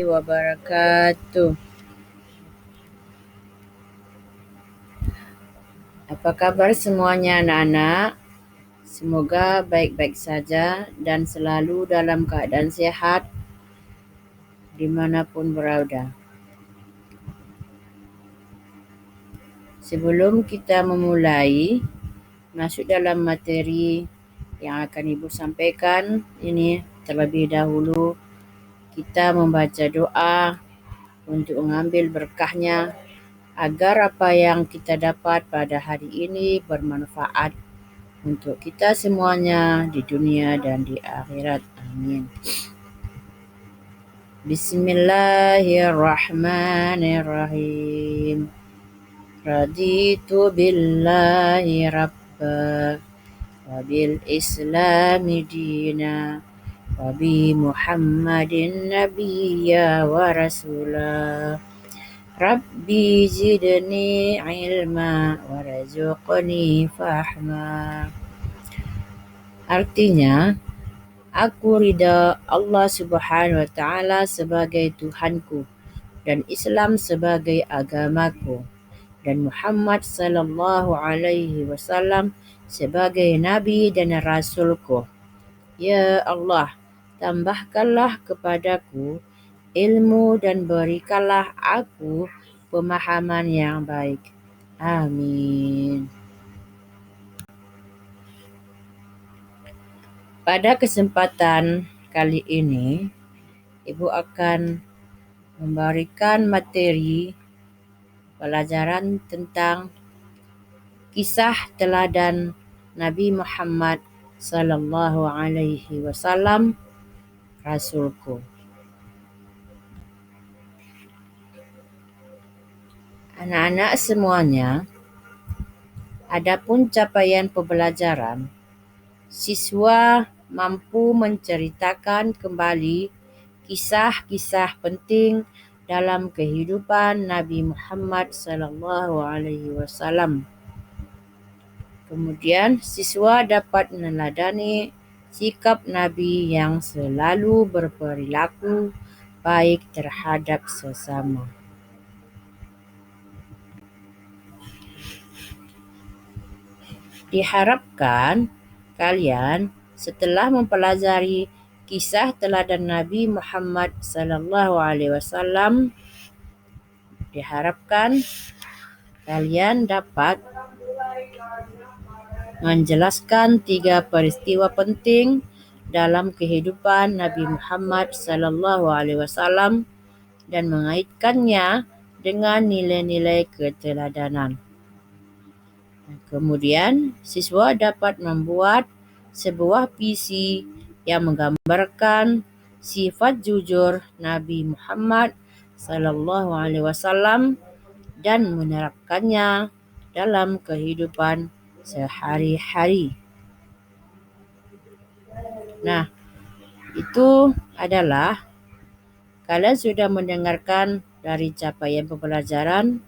wabarakatuh. Apa kabar semuanya anak-anak? Semoga baik-baik saja dan selalu dalam keadaan sehat dimanapun berada. Sebelum kita memulai masuk dalam materi yang akan Ibu sampaikan ini, terlebih dahulu kita membaca doa untuk mengambil berkahnya agar apa yang kita dapat pada hari ini bermanfaat untuk kita semuanya di dunia dan di akhirat. Amin. Bismillahirrahmanirrahim. Raditu billahi rabba wa bil islami dina wa bi Muhammadin nabiyya wa rasulah. Rabbi zidni ilma warzuqni fahma. Artinya, aku ridha Allah Subhanahu wa taala sebagai Tuhanku dan Islam sebagai agamaku dan Muhammad sallallahu alaihi wasallam sebagai nabi dan rasulku. Ya Allah, tambahkanlah kepadaku ilmu dan berikanlah aku pemahaman yang baik. Amin. Pada kesempatan kali ini, Ibu akan memberikan materi pelajaran tentang kisah teladan Nabi Muhammad sallallahu alaihi wasallam, Rasulku. Anak-anak semuanya, adapun capaian pembelajaran, siswa mampu menceritakan kembali kisah-kisah penting dalam kehidupan Nabi Muhammad sallallahu alaihi wasallam. Kemudian siswa dapat meneladani sikap Nabi yang selalu berperilaku baik terhadap sesama. Diharapkan kalian setelah mempelajari kisah teladan Nabi Muhammad sallallahu alaihi wasallam, diharapkan kalian dapat menjelaskan 3 peristiwa penting dalam kehidupan Nabi Muhammad sallallahu alaihi wasallam dan mengaitkannya dengan nilai-nilai keteladanan. Kemudian, siswa dapat membuat sebuah puisi yang menggambarkan sifat jujur Nabi Muhammad sallallahu alaihi wasallam dan menerapkannya dalam kehidupan sehari-hari. Nah, itu adalah kalian sudah mendengarkan dari capaian pembelajaran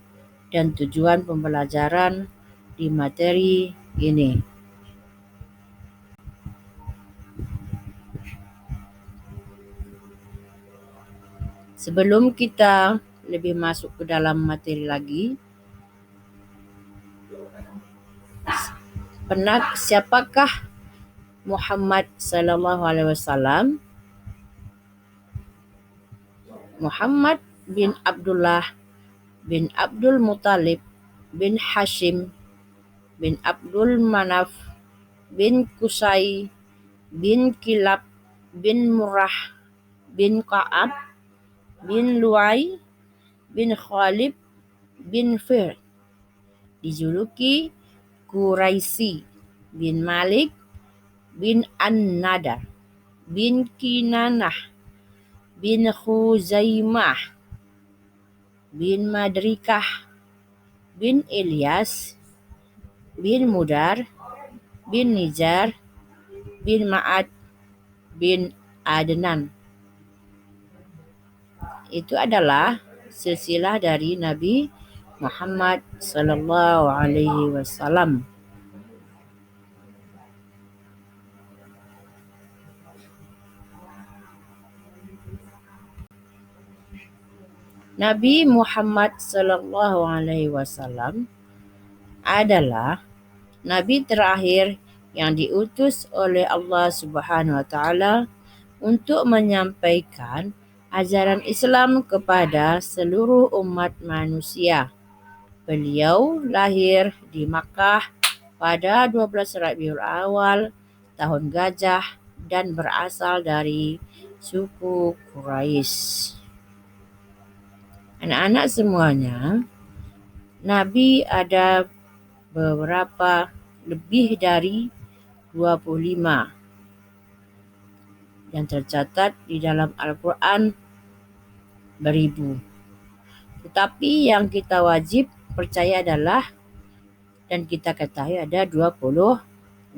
dan tujuan pembelajaran di materi ini. Sebelum kita lebih masuk ke dalam materi lagi, siapakah Muhammad sallallahu alaihi wasallam? Muhammad bin Abdullah bin Abdul Muttalib bin Hashim bin Abdul Manaf bin Qusay bin Kilab bin Murrah bin Ka'ab bin Lu'ay bin Khalid bin Fir, dijuluki Quraisy bin Malik bin An-Nadar bin Kinanah bin Khuzaimah bin Madrikah bin Ilyas bin Mudar bin Nijar bin Ma'ad bin Adnan. Itu adalah silsilah dari Nabi Muhammad sallallahu alaihi wasallam. Nabi Muhammad sallallahu alaihi wasallam adalah nabi terakhir yang diutus oleh Allah Subhanahu wa taala untuk menyampaikan ajaran Islam kepada seluruh umat manusia. Beliau lahir di Makkah pada 12 Rabiul Awal tahun Gajah dan berasal dari suku Quraisy. Anak-anak semuanya, Nabi ada beberapa lebih dari 25 yang tercatat di dalam Al-Quran beribu. Tetapi yang kita wajib percaya adalah dan kita ketahui ada 25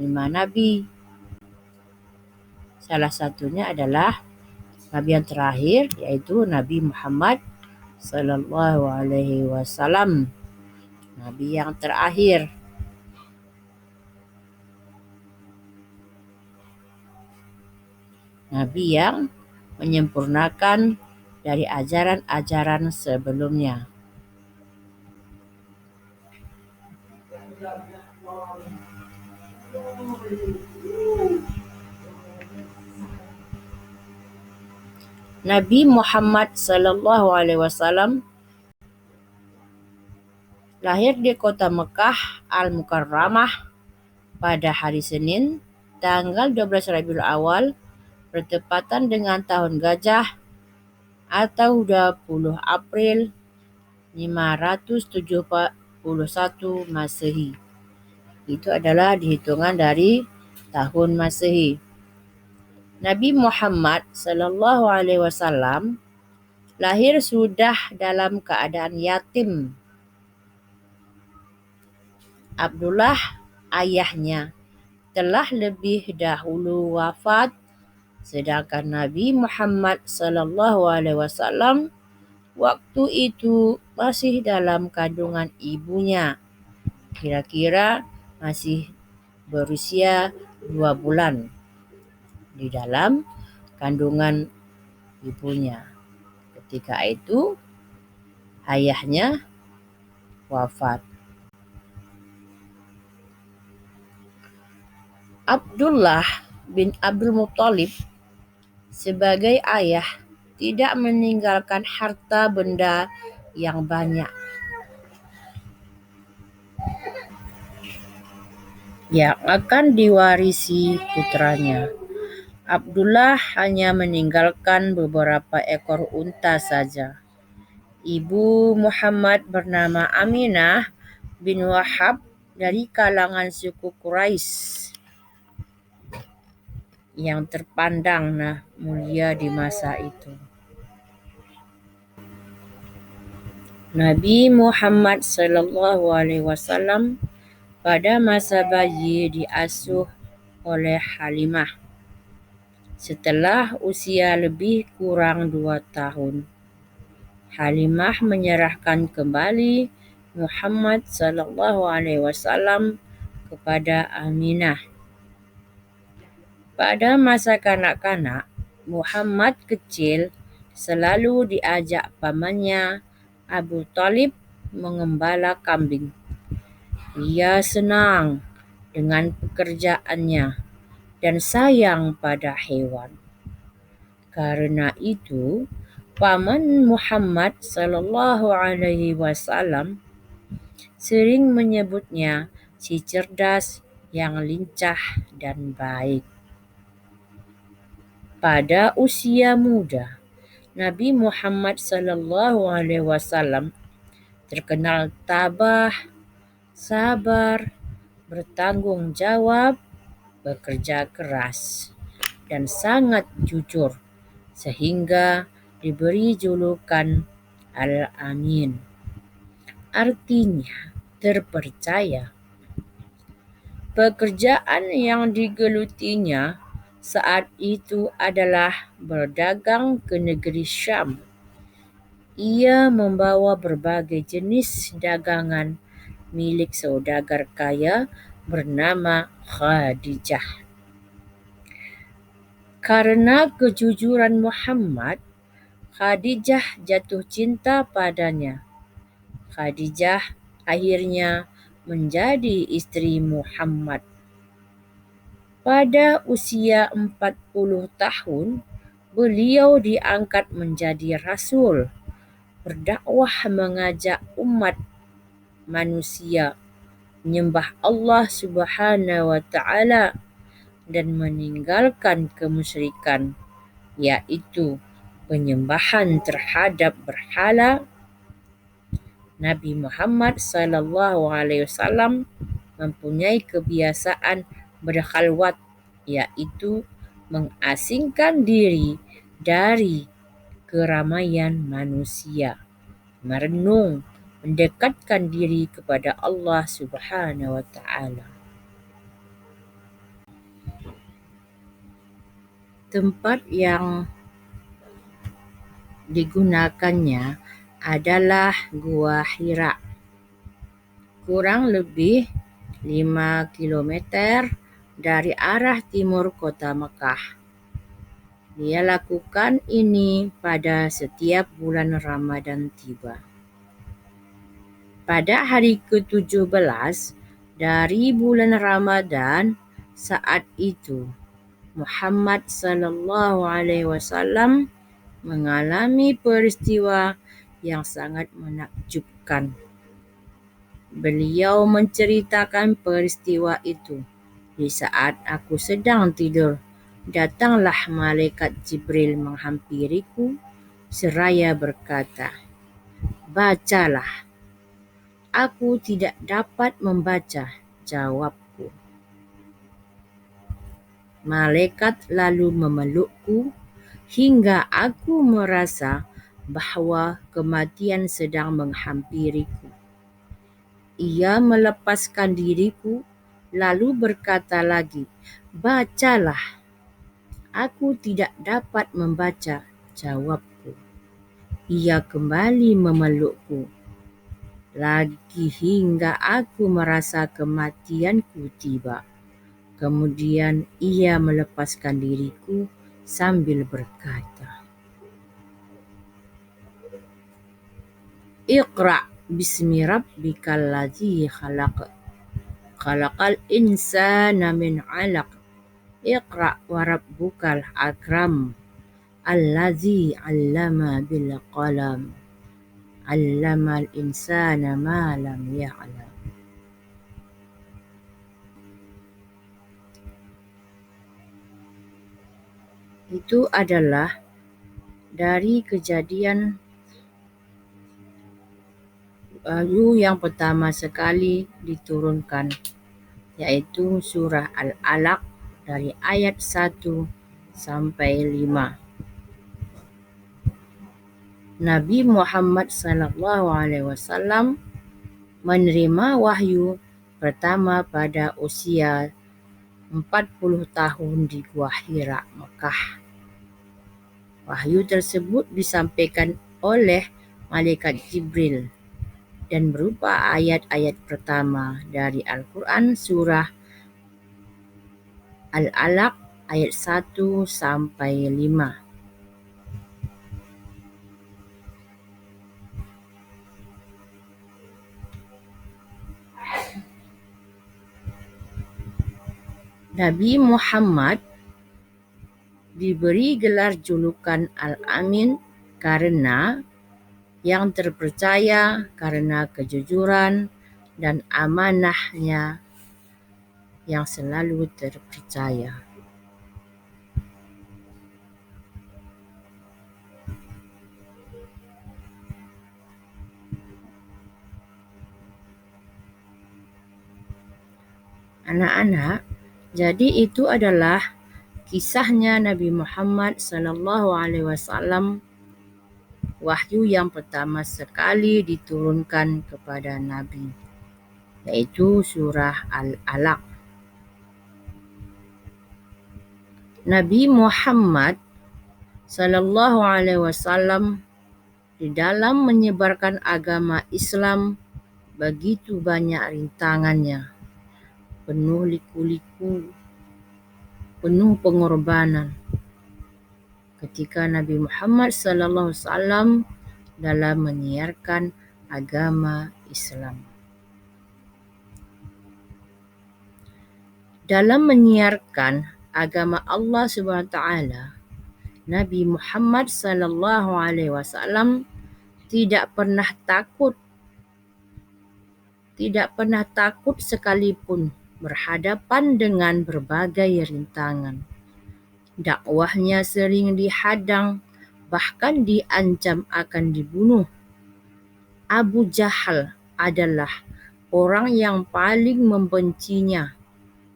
Nabi. Salah satunya adalah Nabi yang terakhir yaitu Nabi Muhammad sallallahu alaihi wasallam. Nabi yang terakhir. Nabi yang menyempurnakan dari ajaran-ajaran sebelumnya. Nabi Muhammad sallallahu alaihi wasallam lahir di kota Mekah Al-Mukarramah pada hari Senin, tanggal 12 Rabiul Awal, bertepatan dengan tahun Gajah atau 20 April 571 Masehi. Itu adalah dihitungan dari tahun Masehi. Nabi Muhammad sallallahu alaihi wasallam lahir sudah dalam keadaan yatim. Abdullah, ayahnya, telah lebih dahulu wafat, sedangkan Nabi Muhammad sallallahu alaihi wasallam waktu itu masih dalam kandungan ibunya. Kira-kira masih berusia 2 bulan di dalam kandungan ibunya. Ketika itu ayahnya wafat. Abdullah bin Abdul Muthalib sebagai ayah tidak meninggalkan harta benda yang banyak yang akan diwarisi putranya. Abdullah hanya meninggalkan beberapa ekor unta saja. Ibu Muhammad bernama Aminah bin Wahab dari kalangan suku Quraisy yang terpandang mulia di masa itu. Nabi Muhammad sallallahu alaihi wasallam pada masa bayi diasuh oleh Halimah. Setelah usia lebih kurang 2 tahun, Halimah menyerahkan kembali Muhammad sallallahu alaihi wasallam kepada Aminah. Pada masa kanak-kanak, Muhammad kecil selalu diajak pamannya Abu Thalib mengembala kambing. Ia senang dengan pekerjaannya dan sayang pada hewan. Karena itu, paman Muhammad sallallahu alaihi wasallam sering menyebutnya si cerdas yang lincah dan baik. Pada usia muda, Nabi Muhammad sallallahu alaihi wasallam terkenal tabah, sabar, bertanggung jawab, bekerja keras, dan sangat jujur, sehingga diberi julukan Al-Amin. Artinya terpercaya. Pekerjaan yang digelutinya saat itu adalah berdagang ke negeri Syam. Ia membawa berbagai jenis dagangan milik saudagar kaya bernama Khadijah. Karena kejujuran Muhammad, Khadijah jatuh cinta padanya. Khadijah akhirnya menjadi istri Muhammad. Pada usia 40 tahun, beliau diangkat menjadi rasul, berdakwah mengajak umat manusia menyembah Allah Subhanahu wa taala dan meninggalkan kemusyrikan, yaitu penyembahan terhadap berhala. Nabi Muhammad SAW mempunyai kebiasaan berkhalwat, yaitu mengasingkan diri dari keramaian manusia, merenung, mendekatkan diri kepada Allah Subhanahu wa taala. Tempat yang digunakannya adalah Gua Hira, kurang lebih 5 kilometer dari arah timur kota Mekah. Dia lakukan ini pada setiap bulan Ramadan tiba. Pada hari ke-17 dari bulan Ramadan, saat itu Muhammad SAW mengalami peristiwa yang sangat menakjubkan. Beliau menceritakan peristiwa itu. Di saat aku sedang tidur, datanglah malaikat Jibril menghampiriku seraya berkata, "Bacalah." Aku tidak dapat membaca, jawabku. Malaikat lalu memelukku hingga aku merasa bahwa kematian sedang menghampiriku. Ia melepaskan diriku lalu berkata lagi, "Bacalah." Aku tidak dapat membaca, jawabku. Ia kembali memelukku lagi hingga aku merasa kematianku tiba. Kemudian ia melepaskan diriku sambil berkata, "Iqra' bismi rabbikal ladzi khalaq. Khalaqal insana min 'alaq. Iqra' wa rabbukal akram. Alladzi 'allama bil qalam. 'Allamal insana ma lam ya'lam." Itu adalah dari kejadian wahyu yang pertama sekali diturunkan, yaitu surah Al-Alaq dari ayat 1 sampai 5. Nabi Muhammad SAW menerima wahyu pertama pada usia 40 tahun di Gua Hira, Mekah. Wahyu tersebut disampaikan oleh malaikat Jibril dan berupa ayat-ayat pertama dari Al-Quran surah Al-Alaq ayat 1 sampai 5. Nabi Muhammad diberi gelar julukan Al-Amin karena yang terpercaya, karena kejujuran dan amanahnya yang selalu terpercaya. Anak-anak, jadi itu adalah kisahnya Nabi Muhammad SAW, wahyu yang pertama sekali diturunkan kepada Nabi, yaitu surah Al-Alaq. Nabi Muhammad SAW di dalam menyebarkan agama Islam begitu banyak rintangannya, penuh liku-liku, penuh pengorbanan. ketika Nabi Muhammad SAW dalam menyiarkan agama Islam. Dalam menyiarkan agama Allah Subhanahu wa taala, Nabi Muhammad SAW tidak pernah takut sekalipun berhadapan dengan berbagai rintangan. Dakwahnya sering dihadang, bahkan diancam akan dibunuh. Abu Jahal adalah orang yang paling membencinya.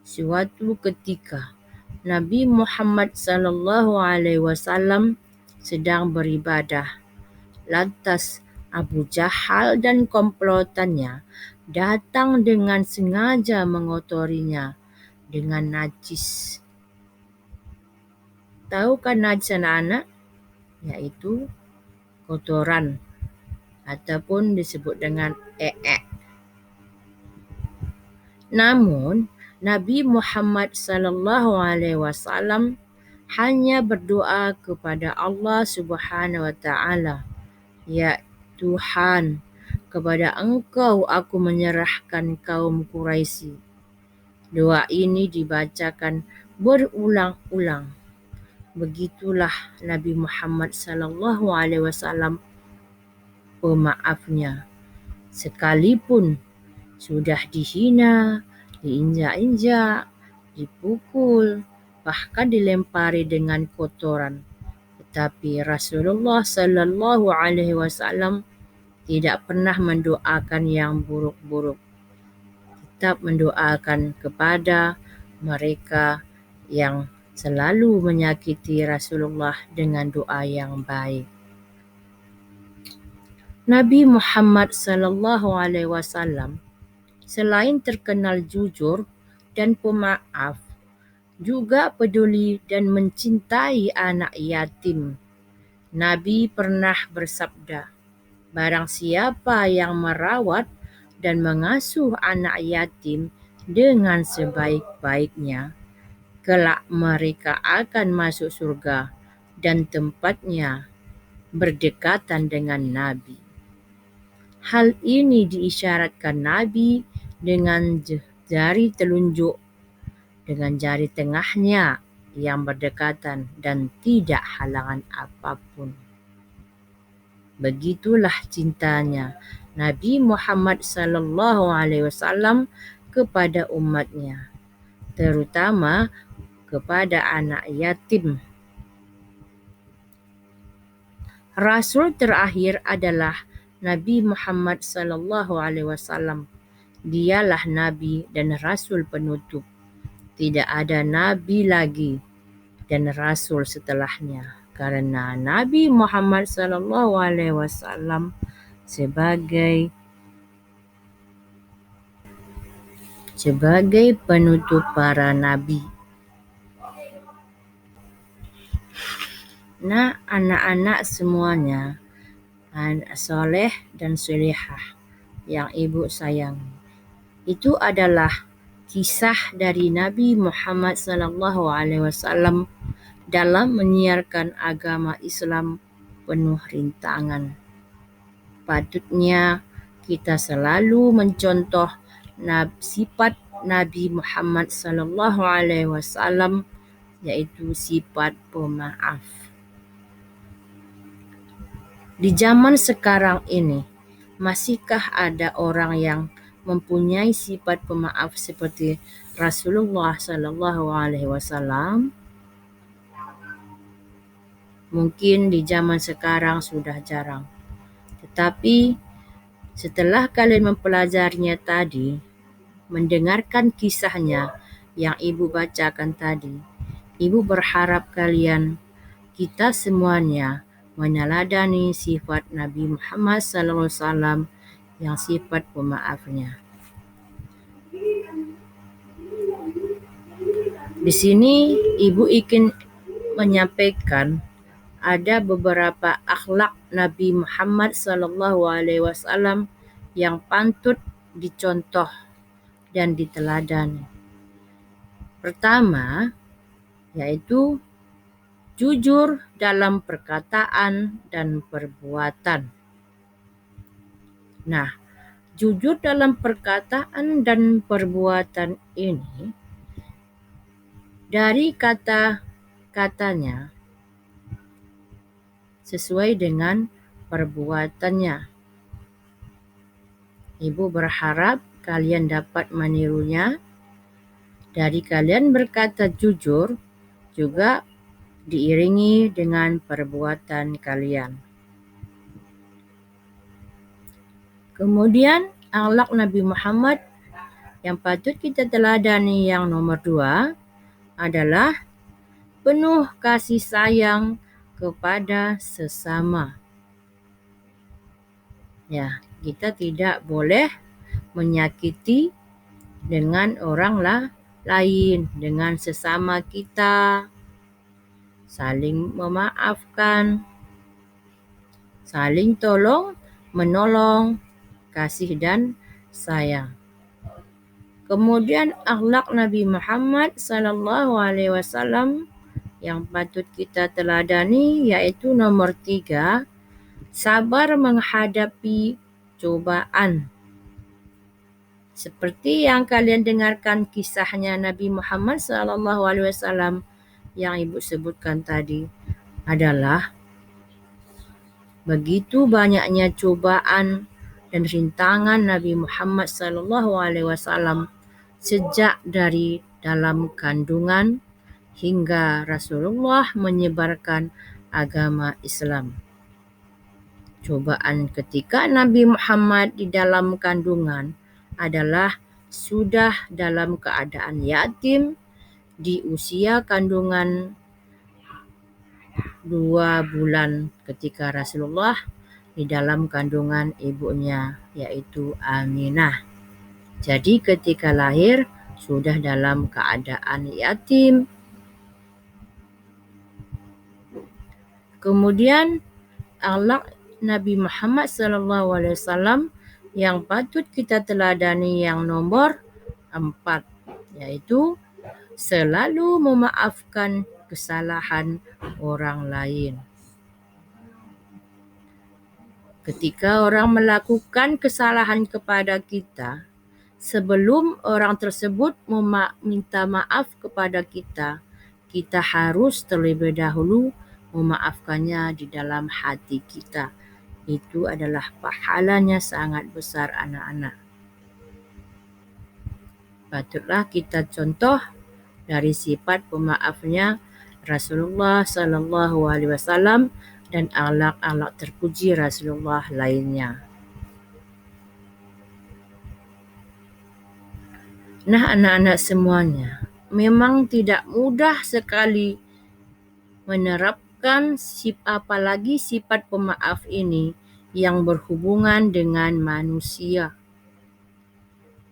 Suatu ketika, Nabi Muhammad SAW sedang beribadah. Lantas Abu Jahal dan komplotannya datang dengan sengaja mengotorinya dengan najis. Tahukah najis anak-anak? Yaitu kotoran ataupun disebut dengan ee. Namun Nabi Muhammad SAW hanya berdoa kepada Allah Subhanahu wa taala, "Ya Tuhan, kepada Engkau aku menyerahkan kaum Quraisy." Doa ini dibacakan berulang-ulang. Begitulah Nabi Muhammad SAW pemaafnya. Sekalipun sudah dihina, diinjak-injak, dipukul, bahkan dilempari dengan kotoran, tetapi Rasulullah SAW tidak pernah mendoakan yang buruk-buruk. Tetap mendoakan kepada mereka yang selalu menyakiti Rasulullah dengan doa yang baik. Nabi Muhammad SAW selain terkenal jujur dan pemaaf, juga peduli dan mencintai anak yatim. Nabi pernah bersabda, "Barang siapa yang merawat dan mengasuh anak yatim dengan sebaik-baiknya, kelak mereka akan masuk surga dan tempatnya berdekatan dengan Nabi." Hal ini diisyaratkan Nabi dengan jari telunjuk dengan jari tengahnya yang berdekatan dan tidak halangan apapun. Begitulah cintanya Nabi Muhammad SAW kepada umatnya, terutama kepada anak yatim. Rasul terakhir adalah Nabi Muhammad SAW. Dialah Nabi dan Rasul penutup. Tidak ada Nabi lagi dan Rasul setelahnya, karena Nabi Muhammad SAW sebagai penutup para nabi. Nah, anak-anak semuanya, anak soleh dan solehah yang ibu sayang, itu adalah kisah dari Nabi Muhammad SAW dalam menyiarkan agama Islam penuh rintangan. Patutnya kita selalu mencontoh sifat Nabi Muhammad SAW, yaitu sifat pemaaf. Di zaman sekarang ini, masihkah ada orang yang mempunyai sifat pemaaf seperti Rasulullah SAW? Mungkin di zaman sekarang sudah jarang. Tetapi setelah kalian mempelajarinya tadi, mendengarkan kisahnya yang ibu bacakan tadi, ibu berharap kita semuanya meneladani sifat Nabi Muhammad SAW yang sifat pemaafnya. Di sini ibu ingin menyampaikan ada beberapa akhlak Nabi Muhammad SAW yang patut dicontoh dan diteladani. Pertama, yaitu jujur dalam perkataan dan perbuatan. Nah, jujur dalam perkataan dan perbuatan ini dari kata-katanya sesuai dengan perbuatannya. Ibu berharap kalian dapat menirunya. Dari kalian berkata jujur juga diiringi dengan perbuatan kalian. Kemudian akhlak Nabi Muhammad yang patut kita teladani yang nomor 2 adalah penuh kasih sayang kepada sesama. Ya, kita tidak boleh menyakiti dengan orang lain, dengan sesama kita, saling memaafkan, saling tolong menolong, kasih dan sayang. Kemudian akhlak Nabi Muhammad SAW yang patut kita teladani yaitu nomor 3, sabar menghadapi cobaan. Seperti yang kalian dengarkan kisahnya Nabi Muhammad SAW yang Ibu sebutkan tadi adalah begitu banyaknya cobaan dan rintangan Nabi Muhammad SAW sejak dari dalam kandungan hingga Rasulullah menyebarkan agama Islam. Cobaan ketika Nabi Muhammad di dalam kandungan adalah sudah dalam keadaan yatim di usia kandungan 2 bulan ketika Rasulullah di dalam kandungan ibunya yaitu Aminah. Jadi ketika lahir sudah dalam keadaan yatim. Kemudian akhlak Nabi Muhammad SAW yang patut kita teladani yang nomor 4 yaitu selalu memaafkan kesalahan orang lain. Ketika orang melakukan kesalahan kepada kita, sebelum orang tersebut meminta maaf kepada kita, kita harus terlebih dahulu memaafkannya di dalam hati kita. Itu adalah pahalanya sangat besar anak-anak. Patutlah kita contoh dari sifat pemaafnya Rasulullah SAW dan akhlak-akhlak terpuji Rasulullah lainnya. Nah, anak-anak semuanya, memang tidak mudah sekali menerapkan apalagi sifat pemaaf ini yang berhubungan dengan manusia.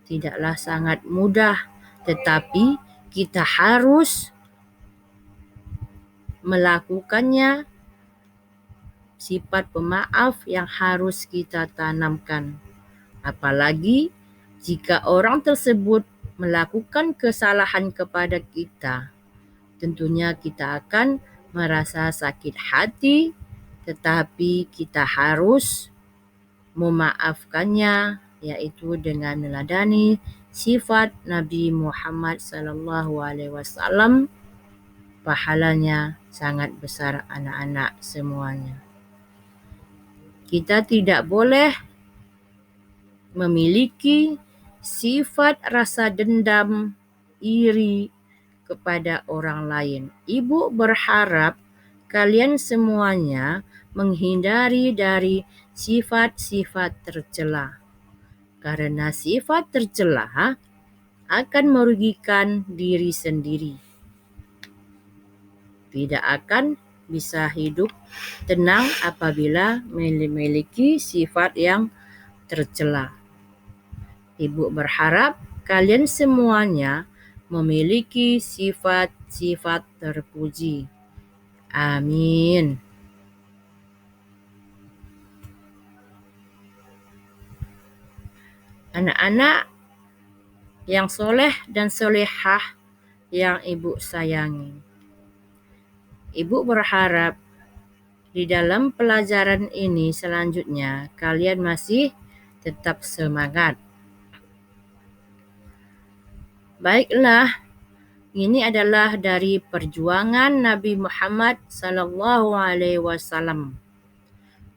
Tidaklah sangat mudah, tetapi kita harus melakukannya, sifat pemaaf yang harus kita tanamkan. Apalagi jika orang tersebut melakukan kesalahan kepada kita, tentunya kita akan merasa sakit hati, tetapi kita harus memaafkannya, yaitu dengan meneladani sifat Nabi Muhammad SAW. Pahalanya sangat besar anak-anak semuanya. Kita tidak boleh memiliki sifat rasa dendam, iri kepada orang lain. Ibu berharap kalian semuanya menghindari dari sifat-sifat tercela. Karena sifat tercela akan merugikan diri sendiri. Tidak akan bisa hidup tenang apabila memiliki sifat yang tercela. Ibu berharap kalian semuanya memiliki sifat-sifat terpuji. Amin. Anak-anak yang soleh dan solehah yang Ibu sayangi. Ibu berharap di dalam pelajaran ini selanjutnya kalian masih tetap semangat. Baiklah, ini adalah dari perjuangan Nabi Muhammad SAW.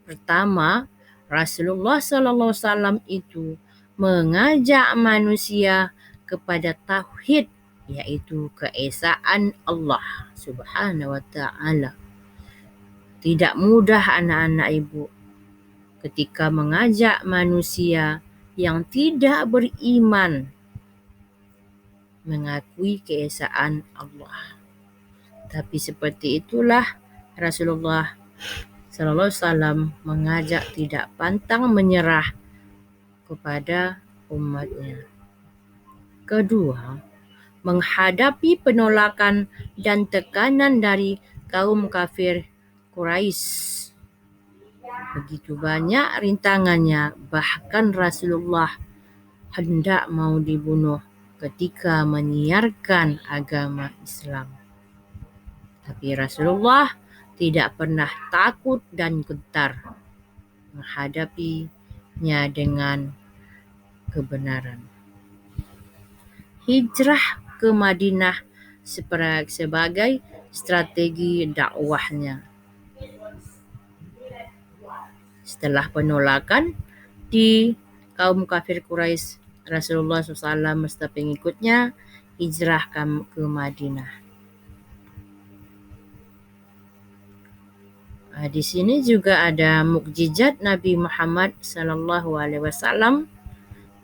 Pertama, Rasulullah SAW itu mengajak manusia kepada tauhid, yaitu keesaan Allah Subhanahu wa Ta'ala. Tidak mudah anak-anak ibu ketika mengajak manusia yang tidak beriman mengakui keesaan Allah. Tapi seperti itulah Rasulullah Sallallahu Alaihi Wasallam mengajak tidak pantang menyerah kepada umatnya. Kedua, menghadapi penolakan dan tekanan dari kaum kafir Quraisy. Begitu banyak rintangannya, bahkan Rasulullah hendak mau dibunuh ketika menyiarkan agama Islam. Tapi Rasulullah tidak pernah takut dan gentar menghadapinya dengan kebenaran. Hijrah ke Madinah sebagai strategi dakwahnya. Setelah penolakan di kaum kafir Quraisy, Rasulullah SAW beserta pengikutnya hijrah ke Madinah. Di sini juga ada mukjizat Nabi Muhammad SAW.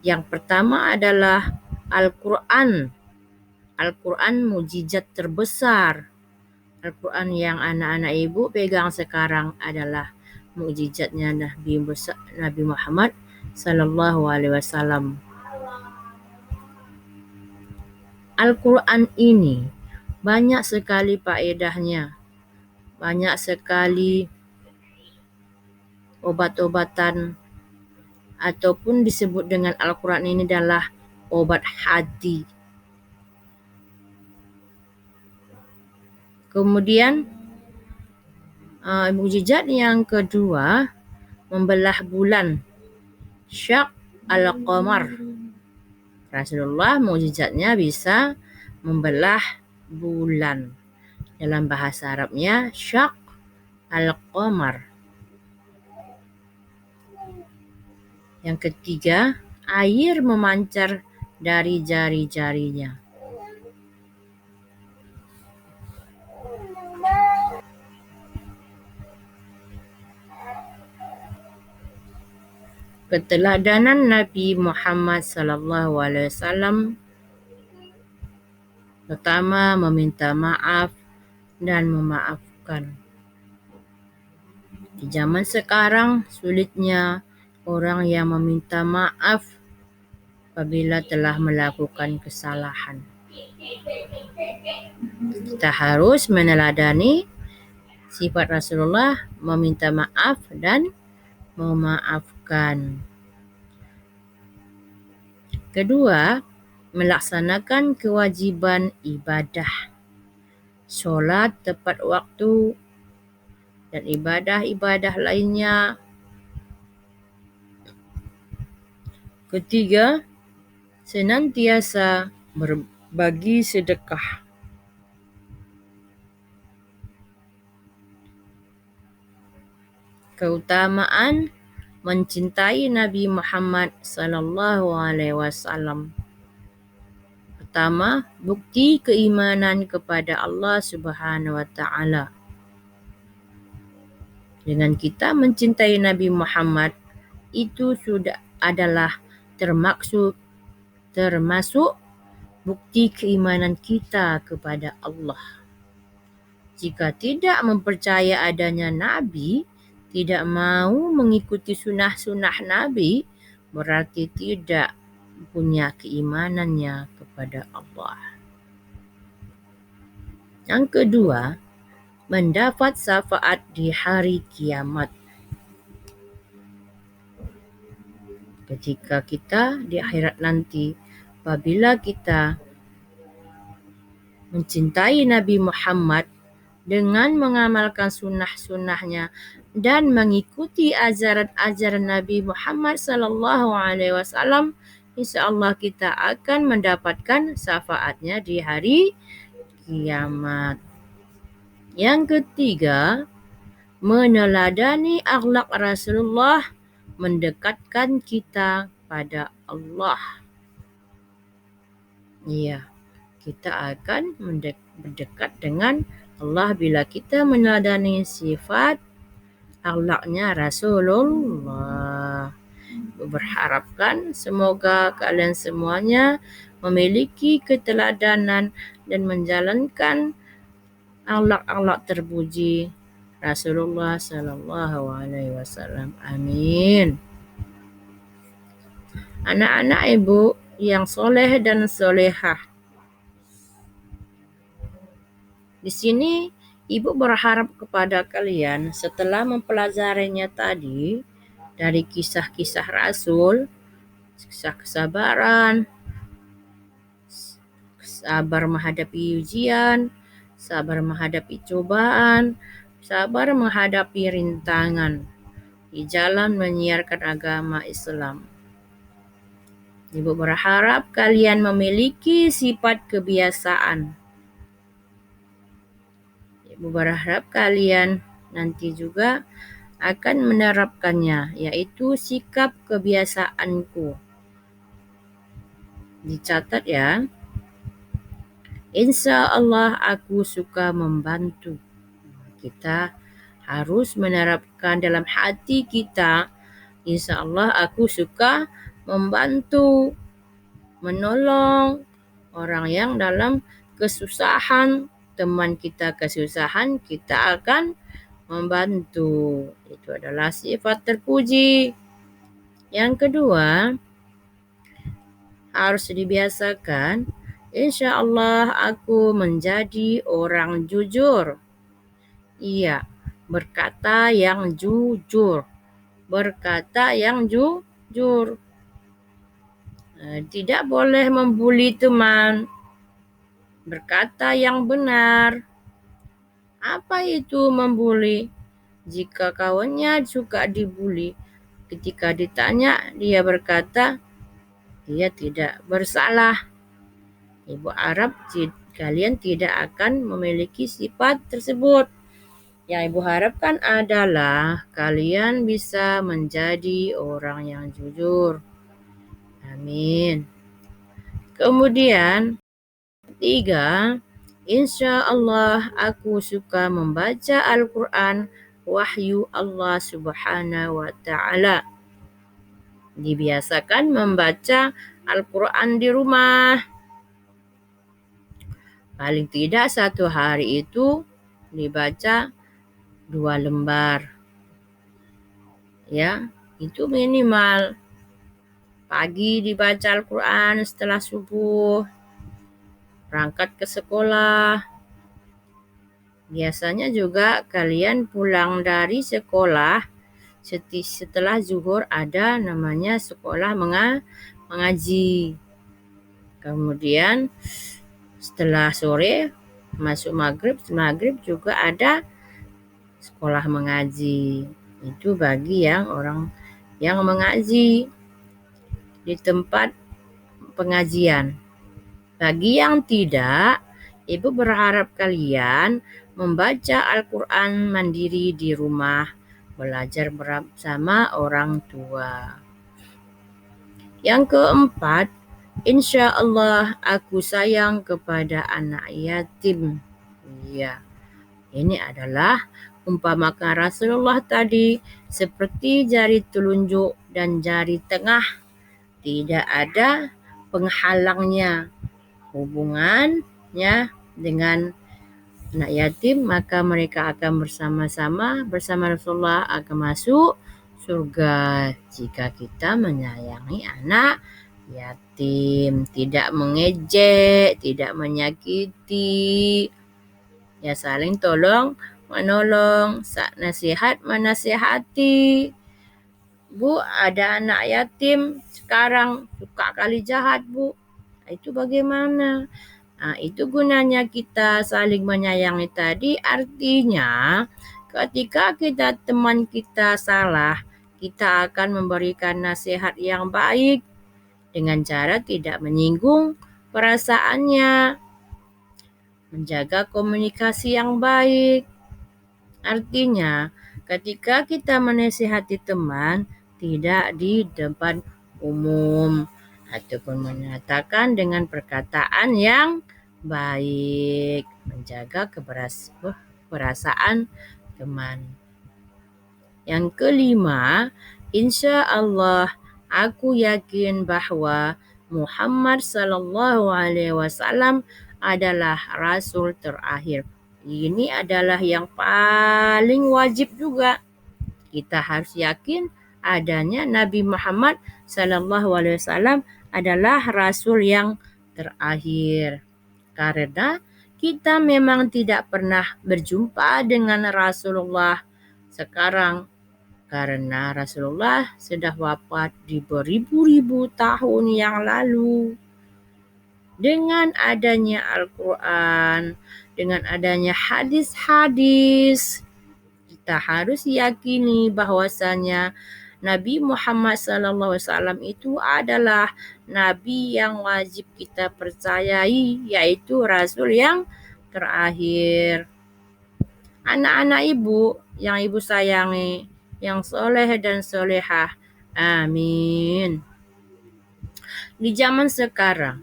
Yang pertama adalah Al-Quran. Al-Quran mukjizat terbesar. Al-Quran yang anak-anak ibu pegang sekarang adalah mukjizatnya Nabi Muhammad SAW. Al-Quran ini banyak sekali faedahnya. Banyak sekali obat-obatan ataupun disebut dengan Al-Quran ini adalah obat hati. Kemudian mukjizat yang kedua, membelah bulan, Syak al-Qamar. Rasulullah mukjizatnya bisa membelah bulan. Dalam bahasa Arabnya Syak al-Qamar. Yang ketiga, air memancar dari jari-jarinya. Keteladanan Nabi Muhammad SAW, pertama meminta maaf dan memaafkan. Di zaman sekarang sulitnya orang yang meminta maaf apabila telah melakukan kesalahan. Kita harus meneladani sifat Rasulullah meminta maaf dan memaafkan. Kedua, melaksanakan kewajiban ibadah, solat tepat waktu, dan ibadah-ibadah lainnya. Ketiga, senantiasa berbagi sedekah. Keutamaan mencintai Nabi Muhammad SAW. Pertama, bukti keimanan kepada Allah Subhanahu wa Ta'ala. Dengan kita mencintai Nabi Muhammad, itu sudah adalah termasuk bukti keimanan kita kepada Allah. Jika tidak mempercaya adanya Nabi, tidak mau mengikuti sunnah-sunnah Nabi, berarti tidak punya keimanannya kepada Allah. Yang kedua, mendapat syafaat di hari kiamat. Ketika kita di akhirat nanti, apabila kita mencintai Nabi Muhammad, dengan mengamalkan sunnah-sunnahnya dan mengikuti ajaran-ajaran Nabi Muhammad SAW, insya Allah kita akan mendapatkan syafaatnya di hari kiamat. Yang ketiga, meneladani akhlak Rasulullah mendekatkan kita pada Allah. Iya, kita akan mendekat dengan Allah bila kita meneladani sifat akhlaknya Rasulullah. Berharapkan semoga kalian semuanya memiliki keteladanan dan menjalankan akhlak-akhlak terpuji Rasulullah sallallahu alaihi wasallam. Amin. Anak-anak ibu yang soleh dan solehah, di sini ibu berharap kepada kalian setelah mempelajarinya tadi dari kisah-kisah Rasul, kisah kesabaran, sabar menghadapi ujian, sabar menghadapi cobaan, sabar menghadapi rintangan di jalan menyiarkan agama Islam. Ibu berharap kalian memiliki sifat kebiasaan. Ibu berharap kalian nanti juga akan menerapkannya, yaitu sikap kebiasaanku. Dicatat ya. Insya Allah aku suka membantu. Kita harus menerapkan dalam hati kita, insya Allah aku suka membantu, menolong orang yang dalam kesusahan. Teman kita kesusahan, kita akan membantu. Itu adalah sifat terpuji. Yang kedua, harus dibiasakan, insya Allah aku menjadi orang jujur. Iya, berkata yang jujur. Berkata yang jujur. Tidak boleh membuli teman. Berkata yang benar. Apa itu membuli? Jika kawannya suka dibuli, ketika ditanya dia berkata dia tidak bersalah. Ibu harap kalian tidak akan memiliki sifat tersebut. Yang ibu harapkan adalah kalian bisa menjadi orang yang jujur. Amin. Kemudian, ketiga, insya Allah aku suka membaca Al-Quran wahyu Allah Subhanahu wa Ta'ala. Dibiasakan membaca Al-Quran di rumah. Paling tidak satu hari itu dibaca 2 lembar. Ya, itu minimal. Pagi dibaca Al-Quran setelah subuh, berangkat ke sekolah. Biasanya juga kalian pulang dari sekolah, setelah zuhur ada namanya sekolah mengaji. Kemudian setelah sore masuk maghrib juga ada sekolah mengaji. Itu bagi yang orang yang mengaji di tempat pengajian. Bagi yang tidak, ibu berharap kalian membaca Al-Quran mandiri di rumah, belajar bersama orang tua. Yang keempat, insya Allah aku sayang kepada anak yatim. Iya, ini adalah umpamakan Rasulullah tadi seperti jari telunjuk dan jari tengah. Tidak ada penghalangnya hubungannya dengan anak yatim, maka mereka akan bersama-sama bersama Rasulullah akan masuk surga jika kita menyayangi anak yatim, tidak mengejek, tidak menyakiti, ya saling tolong menolong, nasihat menasihati. Bu, ada anak yatim sekarang suka kali jahat, Bu. Itu bagaimana? Itu gunanya kita saling menyayangi tadi, artinya ketika teman kita salah, kita akan memberikan nasihat yang baik dengan cara tidak menyinggung perasaannya, menjaga komunikasi yang baik. Artinya, ketika kita menasihati teman, tidak di depan umum ataupun menyatakan dengan perkataan yang baik, menjaga perasaan teman. Yang kelima, insya Allah aku yakin bahwa Muhammad Sallallahu Alaihi Wasallam adalah Rasul terakhir. Ini adalah yang paling wajib juga. Kita harus yakin adanya Nabi Muhammad Sallallahu Alaihi Wasallam adalah Rasul yang terakhir. Karena kita memang tidak pernah berjumpa dengan Rasulullah sekarang. Karena Rasulullah sudah wafat di beribu-ribu tahun yang lalu. Dengan adanya Al-Quran, dengan adanya hadis-hadis, kita harus yakini bahwasanya Nabi Muhammad SAW itu adalah Nabi yang wajib kita percayai, yaitu Rasul yang terakhir. Anak-anak ibu yang ibu sayangi, yang soleh dan solehah, amin. Di zaman sekarang,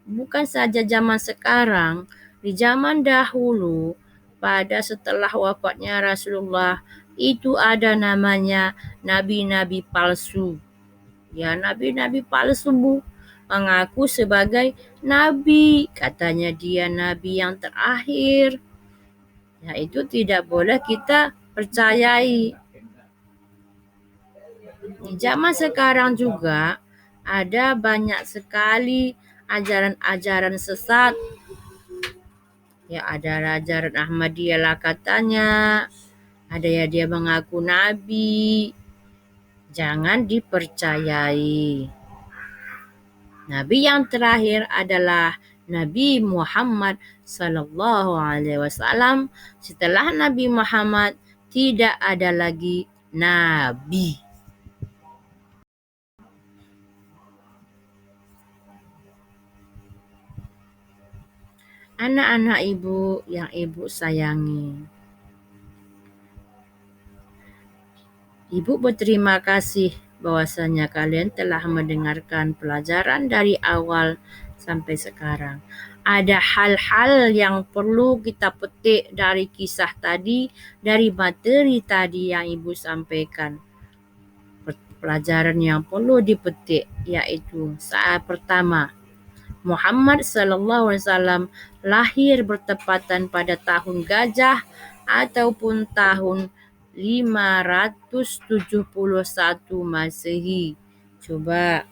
bukan saja zaman sekarang, di zaman dahulu, pada setelah wafatnya Rasulullah, itu ada namanya nabi-nabi palsu. Ya, nabi-nabi palsu mengaku sebagai nabi. Katanya dia nabi yang terakhir. Ya, itu tidak boleh kita percayai. Di zaman sekarang juga ada banyak sekali ajaran-ajaran sesat. Ya, ada ajaran Ahmadiyah lah katanya. Ada ya dia mengaku nabi. Jangan dipercayai. Nabi yang terakhir adalah Nabi Muhammad Sallallahu Alaihi Wasallam. Setelah Nabi Muhammad tidak ada lagi nabi. Anak-anak ibu yang ibu sayangi, ibu berterima kasih bahwasanya kalian telah mendengarkan pelajaran dari awal sampai sekarang. Ada hal-hal yang perlu kita petik dari kisah tadi, dari materi tadi yang ibu sampaikan. Pelajaran yang perlu dipetik yaitu saat pertama, Muhammad Sallallahu Alaihi Wasallam lahir bertepatan pada tahun gajah ataupun tahun 571 Masehi. Coba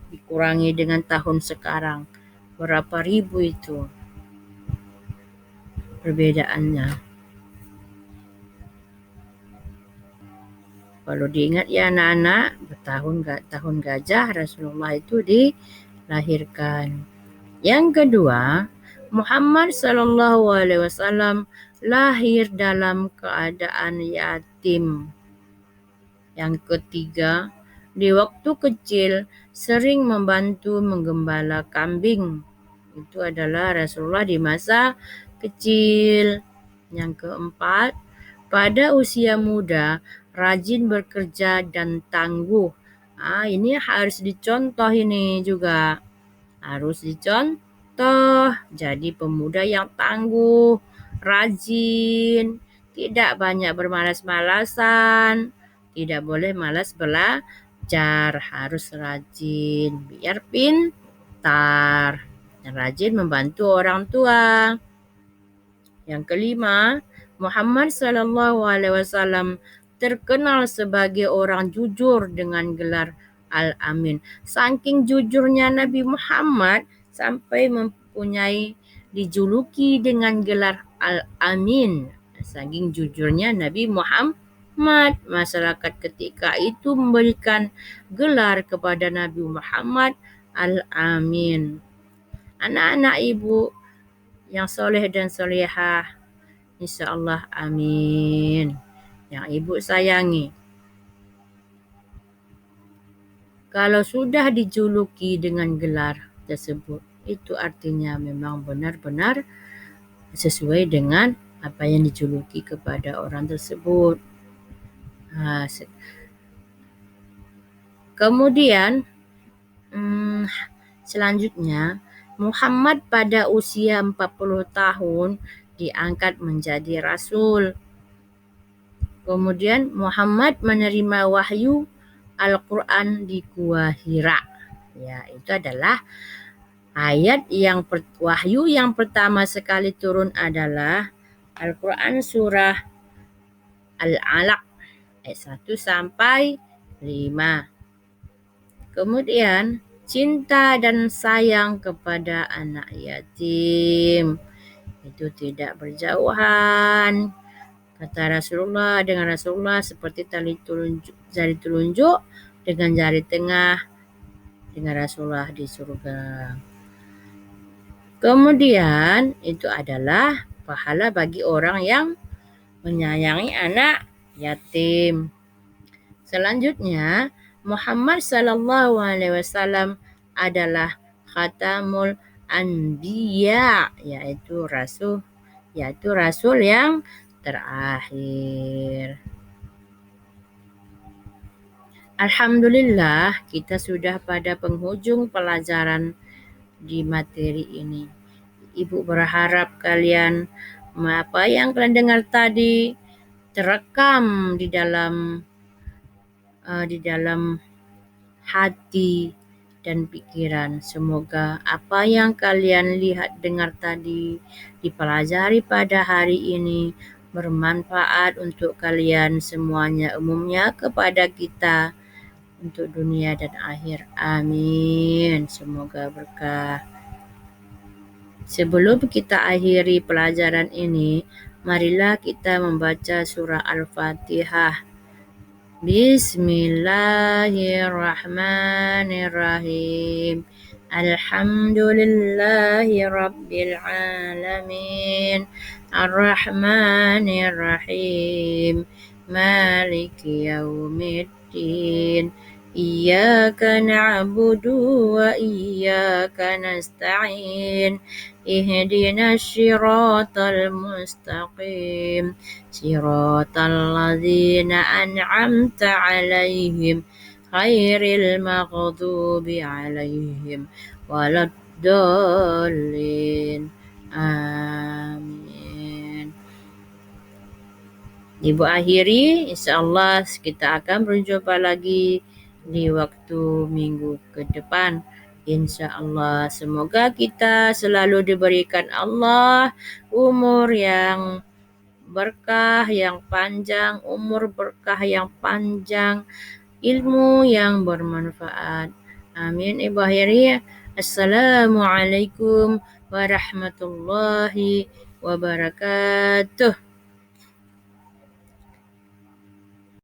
dikurangi dengan tahun sekarang. Berapa ribu itu perbedaannya? Kalau diingat ya anak-anak, tahun gajah Rasulullah itu dilahirkan. Yang kedua, Muhammad Sallallahu Alaihi Wasallam lahir dalam keadaan yatim. Yang ketiga, di waktu kecil sering membantu menggembala kambing. Itu adalah Rasulullah di masa kecil. Yang keempat, pada usia muda rajin bekerja dan tangguh. Ini harus dicontoh ini juga. Harus dicontoh. Jadi pemuda yang tangguh, rajin, tidak banyak bermalas-malasan, tidak boleh malas belajar, harus rajin biar pintar, dan rajin membantu orang tua. Yang kelima, Muhammad Sallallahu Alaihi Wasallam terkenal sebagai orang jujur dengan gelar Al-Amin. Saking jujurnya Nabi Muhammad sampai mempunyai dijuluki dengan gelar Al-Amin. Saking jujurnya Nabi Muhammad, masyarakat ketika itu memberikan gelar kepada Nabi Muhammad Al-Amin. anak-anak ibu yang soleh dan solehah. InsyaAllah amin. Yang ibu sayangi. Kalau sudah dijuluki dengan gelar tersebut, itu artinya memang benar-benar sesuai dengan apa yang dijuluki kepada orang tersebut. Kemudian selanjutnya, Muhammad pada usia 40 tahun diangkat menjadi rasul. Kemudian Muhammad menerima wahyu Al-Quran di Gua Hira. Ya, itu adalah ayat wahyu yang pertama sekali turun adalah Al-Quran surah Al-Alaq ayat 1 sampai 5. Kemudian cinta dan sayang kepada anak yatim itu tidak berjauhan. Kata Rasulullah, dengan Rasulullah seperti jari telunjuk dengan jari tengah dengan Rasulullah di surga. Kemudian itu adalah pahala bagi orang yang menyayangi anak yatim. Selanjutnya, Muhammad sallallahu alaihi wasallam adalah khatamul anbiya, yaitu rasul yang terakhir. Alhamdulillah, kita sudah pada penghujung pelajaran di materi ini. Ibu berharap kalian apa yang kalian dengar tadi terekam di dalam hati dan pikiran. Semoga apa yang kalian lihat dengar tadi dipelajari pada hari ini bermanfaat untuk kalian semuanya, umumnya kepada kita untuk dunia dan akhir. Amin. Semoga berkah. Sebelum kita akhiri pelajaran ini, marilah kita membaca surah Al-Fatihah. Bismillahirrahmanirrahim. Alhamdulillahi Rabbil Alamin. Ar-Rahmanir-Rahim. Maliki Yaumiddin. Iyyaka na'budu wa iyyaka nasta'in. Ihdinas siratal mustaqim. Siratal ladzina an'amta 'alaihim ghairil maghdubi 'alaihim waladdallin. Amin. Ibu akhiri, insyaallah kita akan berjumpa lagi di waktu minggu ke depan. InsyaAllah, semoga kita selalu diberikan Allah umur yang berkah yang panjang, umur berkah yang panjang, ilmu yang bermanfaat. Amin. Ibu akhiri, Assalamualaikum warahmatullahi wabarakatuh.